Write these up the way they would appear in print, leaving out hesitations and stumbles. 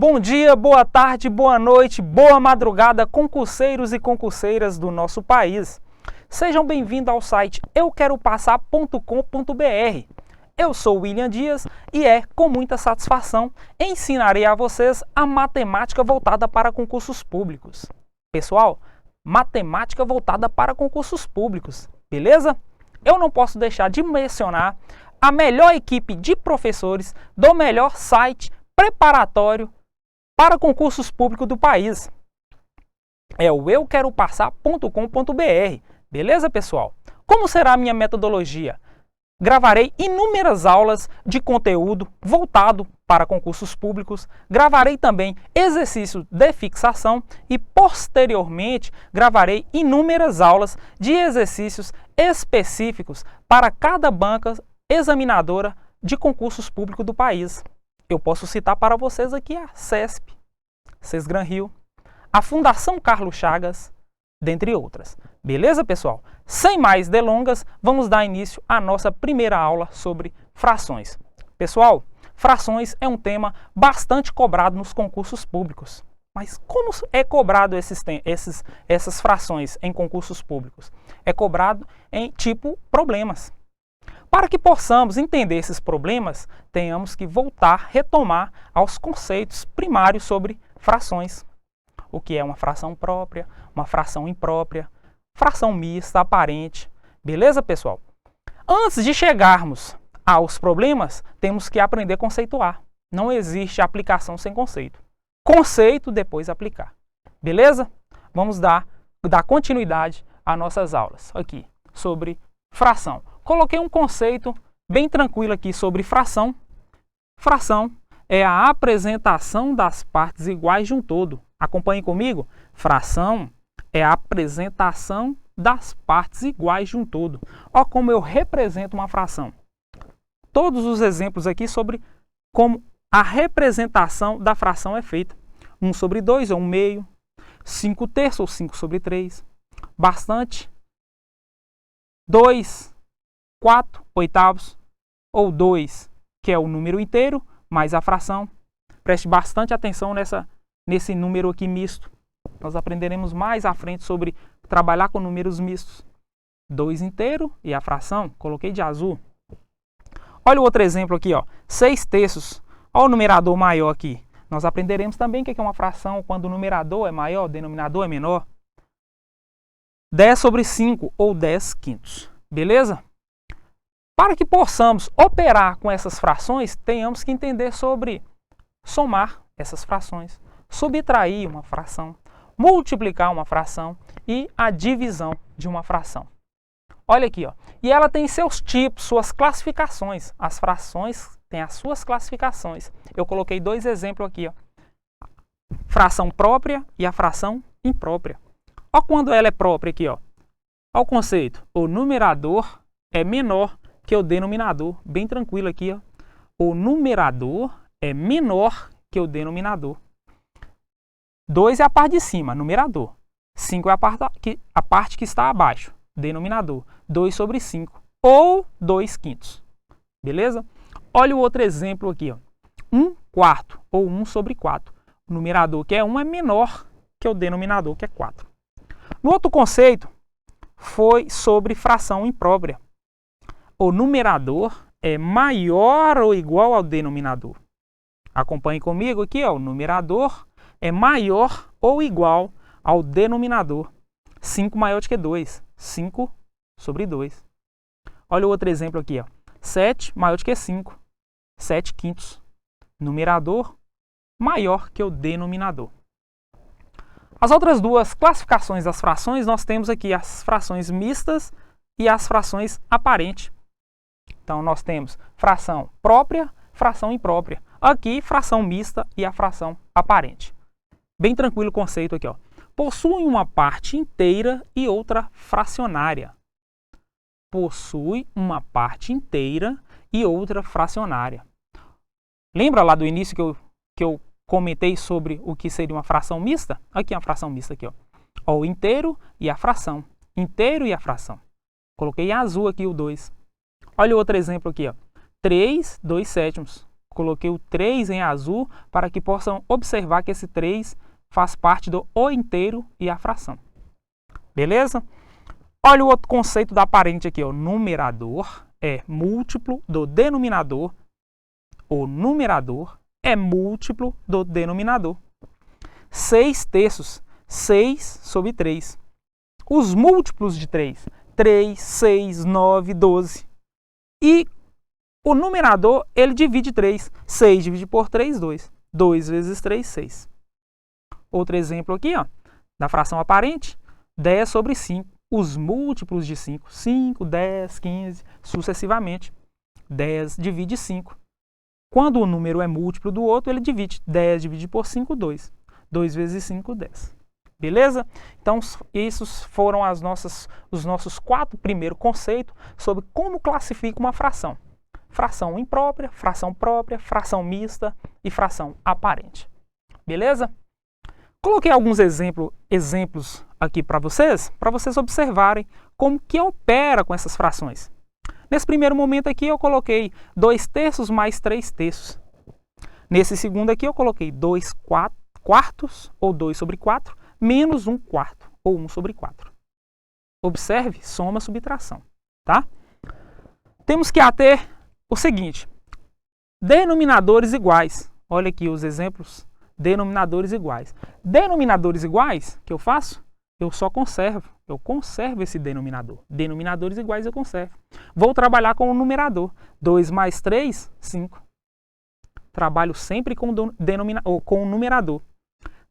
Bom dia, boa tarde, boa noite, boa madrugada, concurseiros e concurseiras do nosso país. Sejam bem-vindos ao site euqueropassar.com.br. Eu sou William Dias e com muita satisfação ensinarei a vocês a matemática voltada para concursos públicos. Pessoal, matemática voltada para concursos públicos, beleza? Eu não posso deixar de mencionar a melhor equipe de professores do melhor site preparatório para concursos públicos do país. É o euqueropassar.com.br. Beleza, pessoal? Como será a minha metodologia? Gravarei inúmeras aulas de conteúdo voltado para concursos públicos, gravarei também exercícios de fixação e, posteriormente, gravarei inúmeras aulas de exercícios específicos para cada banca examinadora de concursos públicos do país. Eu posso citar para vocês aqui a CESP, Sesgran-Rio, a Fundação Carlos Chagas, dentre outras. Beleza, pessoal? Sem mais delongas, vamos dar início à nossa primeira aula sobre frações. Pessoal, frações é um tema bastante cobrado nos concursos públicos. Mas como é cobrado essas frações em concursos públicos? É cobrado em tipo problemas. Para que possamos entender esses problemas, tenhamos que retomar aos conceitos primários sobre frações. O que é uma fração própria, uma fração imprópria, fração mista, aparente. Beleza, pessoal? Antes de chegarmos aos problemas, temos que aprender a conceituar. Não existe aplicação sem conceito. Conceito, depois aplicar. Beleza? Vamos dar continuidade às nossas aulas aqui sobre fração. Coloquei um conceito bem tranquilo aqui sobre fração. Fração é a apresentação das partes iguais de um todo. Acompanhe comigo. Fração é a apresentação das partes iguais de um todo. Olha como eu represento uma fração. Todos os exemplos aqui sobre como a representação da fração é feita. 1 sobre 2 é 1 meio. 5 terços ou 5 sobre 3. Bastante. 2, 4 oitavos. Ou 2, que é o número inteiro, mais a fração. Preste bastante atenção nesse número aqui misto. Nós aprenderemos mais à frente sobre trabalhar com números mistos. 2 inteiro e a fração, coloquei de azul. Olha o outro exemplo aqui, ó. 6 terços. Olha o numerador maior aqui. Nós aprenderemos também o que é uma fração quando o numerador é maior, o denominador é menor. 10 sobre 5 ou 10 quintos. Beleza? Para que possamos operar com essas frações, tenhamos que entender sobre somar essas frações, subtrair uma fração, multiplicar uma fração e a divisão de uma fração. Olha aqui, ó. E ela tem seus tipos, suas classificações. As frações têm as suas classificações. Eu coloquei 2 exemplos aqui, ó. Fração própria e a fração imprópria. Olha quando ela é própria aqui, ó. Olha o conceito. O numerador é menor que o denominador. Bem tranquilo aqui, ó. O numerador é menor que o denominador. 2 é a parte de cima, numerador. 5 é a parte que está abaixo, denominador. 2 sobre 5, ou 2 quintos. Beleza? Olha o outro exemplo aqui, ó. 1 quarto, ou 1 sobre 4. O numerador, que é 1, é menor que o denominador, que é 4. No outro conceito, foi sobre fração imprópria. O numerador é maior ou igual ao denominador. Acompanhe comigo aqui, ó. O numerador é maior ou igual ao denominador. 5 maior do que 2. 5 sobre 2. Olha o outro exemplo aqui, ó. 7 maior do que 5. 7 quintos. Numerador maior que o denominador. As outras duas classificações das frações, nós temos aqui as frações mistas e as frações aparentes. Então, nós temos fração própria, fração imprópria. Aqui, fração mista e a fração aparente. Bem tranquilo o conceito aqui, ó. Possui uma parte inteira e outra fracionária. Possui uma parte inteira e outra fracionária. Lembra lá do início que eu comentei sobre o que seria uma fração mista? Aqui é uma fração mista aqui, ó. Ó, o inteiro e a fração. Inteiro e a fração. Coloquei em azul aqui o 2. Olha o outro exemplo aqui, ó. 3, 2 sétimos. Coloquei o 3 em azul para que possam observar que esse 3 faz parte do o inteiro e a fração. Beleza? Olha o outro conceito da aparente aqui, ó. Numerador é múltiplo do denominador. O numerador é múltiplo do denominador. 6 terços, 6 sobre 3. Os múltiplos de 3, 3, 6, 9, 12. E o numerador, ele divide 3. 6 divide por 3, 2. 2 vezes 3, 6. Outro exemplo aqui, ó, da fração aparente, 10 sobre 5. Os múltiplos de 5, 5, 10, 15, sucessivamente. 10 divide 5. Quando o número é múltiplo do outro, ele divide. 10 divide por 5, 2. 2 vezes 5, 10. Beleza? Então, esses foram os nossos 4 primeiros conceitos sobre como classifica uma fração. Fração imprópria, fração própria, fração mista e fração aparente. Beleza? Coloquei alguns exemplos aqui para vocês observarem como que opera com essas frações. Nesse primeiro momento aqui eu coloquei 2 terços mais 3 terços. Nesse segundo aqui eu coloquei 2 quartos, ou 2 sobre 4, menos 1 quarto, ou 1 sobre 4. Observe, soma, subtração. Tá? Temos que ater o seguinte, denominadores iguais. Olha aqui os exemplos, denominadores iguais. Denominadores iguais, que eu faço? Eu só conservo. Eu conservo esse denominador. Denominadores iguais eu conservo. Vou trabalhar com o numerador. 2 mais 3, 5. Trabalho sempre com o numerador.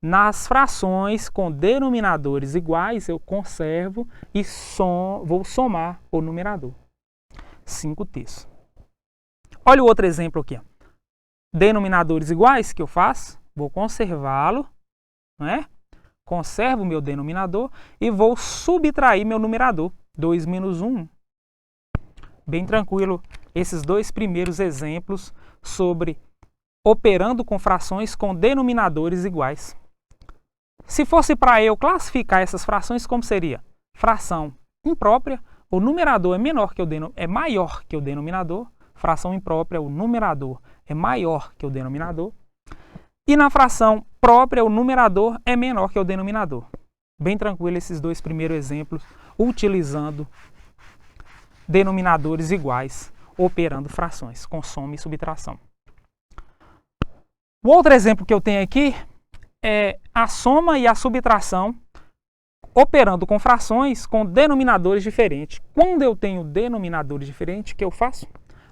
Nas frações com denominadores iguais, eu conservo e vou somar o numerador. 5 terços. Olha o outro exemplo aqui. Ó. Denominadores iguais, que eu faço? Vou conservá-lo, não é? Conservo o meu denominador e vou subtrair meu numerador. 2 menos 1. Bem tranquilo, esses 2 primeiros exemplos sobre operando com frações com denominadores iguais. Se fosse para eu classificar essas frações, como seria? Fração imprópria, o numerador é maior que o denominador. Fração imprópria, o numerador é maior que o denominador. E na fração própria, o numerador é menor que o denominador. Bem tranquilo esses 2 primeiros exemplos, utilizando denominadores iguais, operando frações, com soma e subtração. O outro exemplo que eu tenho aqui é a soma e a subtração operando com frações com denominadores diferentes. Quando eu tenho denominadores diferentes, o que eu faço?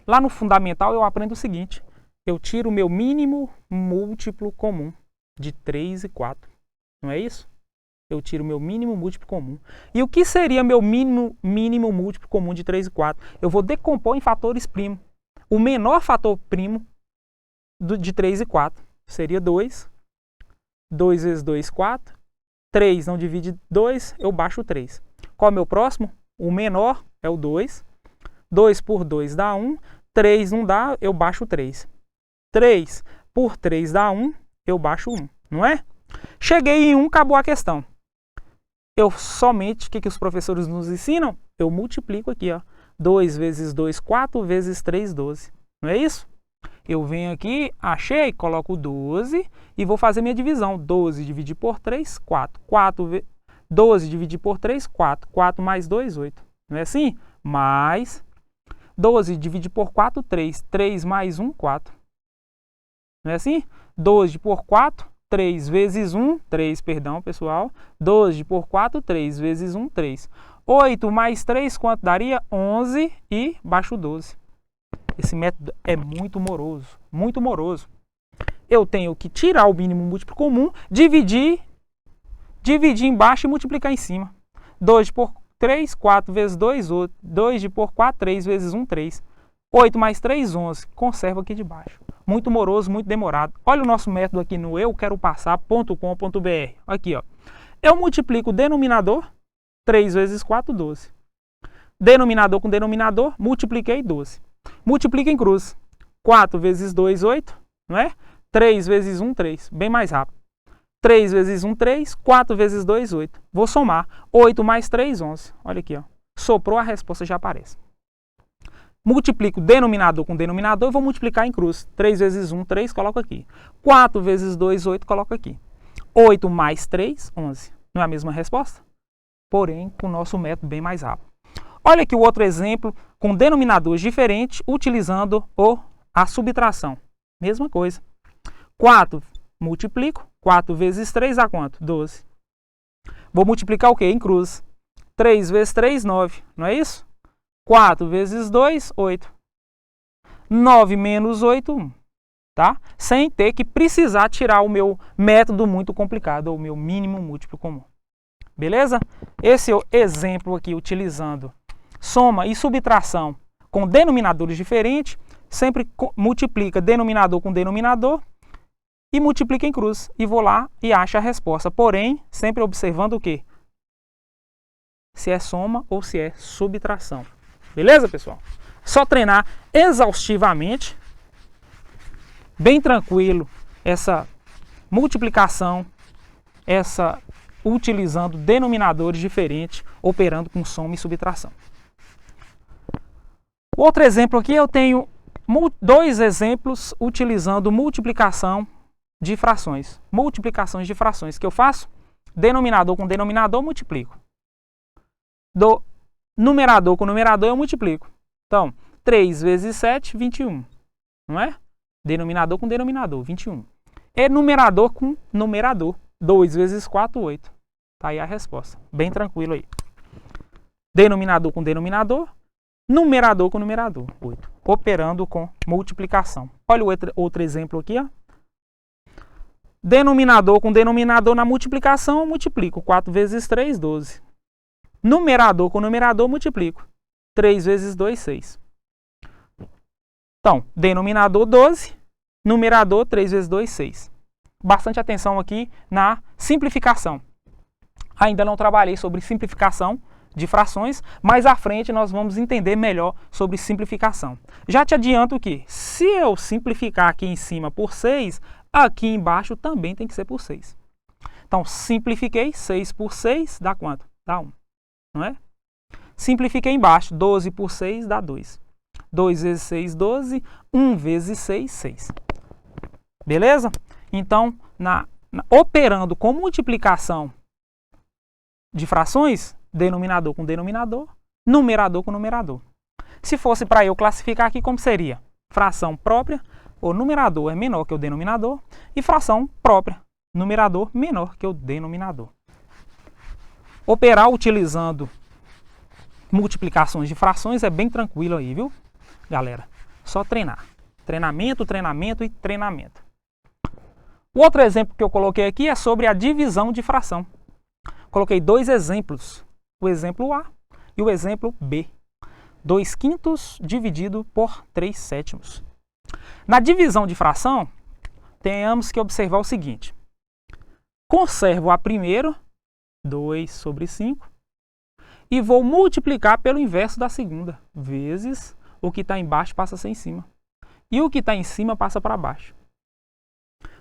Lá no fundamental eu aprendo o seguinte, eu tiro o meu mínimo múltiplo comum de 3 e 4. Não é isso? Eu tiro o meu mínimo múltiplo comum. E o que seria meu mínimo múltiplo comum de 3 e 4? Eu vou decompor em fatores primos. O menor fator primo de 3 e 4 seria 2. 2 vezes 2, 4. 3 não divide 2, eu baixo 3. Qual é o meu próximo? O menor é o 2. 2 por 2 dá 1. 3 não dá, eu baixo 3. 3 por 3 dá 1, eu baixo 1. Não é? Cheguei em 1, acabou a questão. Eu somente, o que os professores nos ensinam? Eu multiplico aqui, ó. 2 vezes 2, 4 vezes 3, 12. Não é isso? Eu venho aqui, achei, coloco 12 e vou fazer minha divisão. 12 dividir por 3, 4. 12 dividir por 3, 4. 4 mais 2, 8. Não é assim? Mais 12 dividir por 4, 3. 3 mais 1, 4. Não é assim? 12 por 4, 3 vezes 1, 3, perdão, pessoal. 12 por 4, 3 vezes 1, 3. 8 mais 3, quanto daria? 11 e baixo 12. Esse método é muito moroso, muito moroso. Eu tenho que tirar o mínimo múltiplo comum, dividir embaixo e multiplicar em cima. 2 por 3, 4 vezes 2, 8. 2 por 4, 3 vezes 1, 3. 8 mais 3, 11. Conservo aqui de baixo. Muito moroso, muito demorado. Olha o nosso método aqui no euqueropassar.com.br. Aqui, ó. Eu multiplico o denominador, 3 vezes 4, 12. Denominador com denominador, multipliquei 12. Multiplica em cruz. 4 vezes 2, 8, não é? 3 vezes 1, 3. Bem mais rápido. 3 vezes 1, 3. 4 vezes 2, 8. Vou somar. 8 mais 3, 11. Olha aqui, ó. Soprou, a resposta já aparece. multiplico denominador com denominador e vou multiplicar em cruz. 3 vezes 1, 3, coloco aqui. 4 vezes 2, 8, coloco aqui. 8 mais 3, 11. Não é a mesma resposta? Porém, com o nosso método bem mais rápido. Olha aqui o outro exemplo com denominadores diferentes, utilizando a subtração. Mesma coisa. 4, multiplico. 4 vezes 3 dá quanto? 12. Vou multiplicar o quê? Em cruz. 3 vezes 3, 9. Não é isso? 4 vezes 2, 8. 9 menos 8, 1. Tá? Sem ter que precisar tirar o meu método muito complicado, ou o meu mínimo múltiplo comum. Beleza? Esse é o exemplo aqui utilizando soma e subtração com denominadores diferentes. Sempre multiplica denominador com denominador e multiplica em cruz. E vou lá e acho a resposta. Porém, sempre observando o quê? Se é soma ou se é subtração. Beleza, pessoal? Só treinar exaustivamente, bem tranquilo, essa multiplicação, utilizando denominadores diferentes, operando com soma e subtração. Outro exemplo aqui, eu tenho 2 exemplos utilizando multiplicação de frações. Multiplicações de frações que eu faço, denominador com denominador, multiplico. Do numerador com numerador, eu multiplico. Então, 3 vezes 7, 21. Não é? Denominador com denominador, 21. E numerador com numerador, 2 vezes 4, 8. Tá aí a resposta. Bem tranquilo aí. Denominador com denominador, numerador com numerador, 8. Operando com multiplicação. Olha o outro exemplo aqui, ó. Denominador com denominador na multiplicação, eu multiplico. 4 vezes 3, 12. Numerador com numerador, multiplico. 3 vezes 2, 6. Então, denominador 12, numerador 3 vezes 2, 6. Bastante atenção aqui na simplificação. Ainda não trabalhei sobre simplificação de frações, mas à frente nós vamos entender melhor sobre simplificação. Já te adianto que, se eu simplificar aqui em cima por 6, aqui embaixo também tem que ser por 6. Então, simplifiquei, 6 por 6 dá quanto? Dá 1. Não é? Simplifiquei embaixo, 12 por 6 dá 2. 2 vezes 6, 12. 1 vezes 6, 6. Beleza? Então, operando com multiplicação de frações, denominador com denominador, numerador com numerador. Se fosse para eu classificar aqui, como seria? Fração própria, o numerador é menor que o denominador, e fração própria, numerador menor que o denominador. Operar utilizando multiplicações de frações é bem tranquilo aí, viu, galera? Só treinar. Treinamento, treinamento e treinamento. O outro exemplo que eu coloquei aqui é sobre a divisão de fração. Coloquei 2 exemplos, o exemplo A e o exemplo B. 2/5 dividido por 3/7. Na divisão de fração, tenhamos que observar o seguinte. Conservo a primeira, 2 sobre 5, e vou multiplicar pelo inverso da segunda, vezes o que está embaixo passa a ser em cima. E o que está em cima passa para baixo.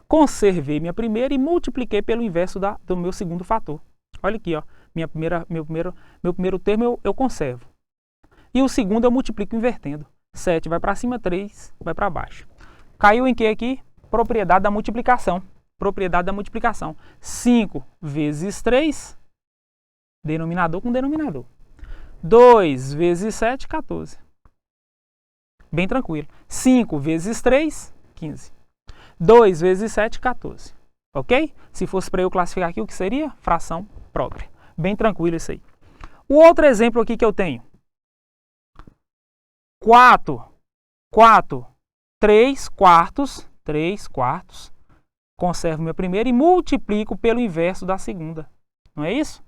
Conservei minha primeira e multipliquei pelo inverso do meu segundo fator. Olha aqui, ó, meu primeiro termo eu conservo. E o segundo eu multiplico invertendo. 7 vai para cima, 3 vai para baixo. Caiu em que aqui? Propriedade da multiplicação. Propriedade da multiplicação. 5 vezes 3, denominador com denominador. 2 vezes 7, 14. Bem tranquilo. 5 vezes 3, 15. 2 vezes 7, 14. Ok? Se fosse para eu classificar aqui, o que seria? Fração própria. Bem tranquilo isso aí. O outro exemplo aqui que eu tenho. 3 quartos. Conservo minha primeira e multiplico pelo inverso da segunda. Não é isso?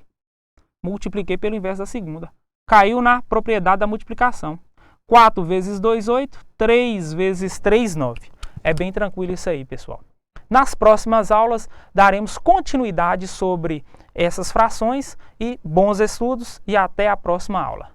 Multipliquei pelo inverso da segunda. Caiu na propriedade da multiplicação. 4 vezes 2, 8. 3 vezes 3, 9. É bem tranquilo isso aí, pessoal. Nas próximas aulas, daremos continuidade sobre essas frações e bons estudos e até a próxima aula.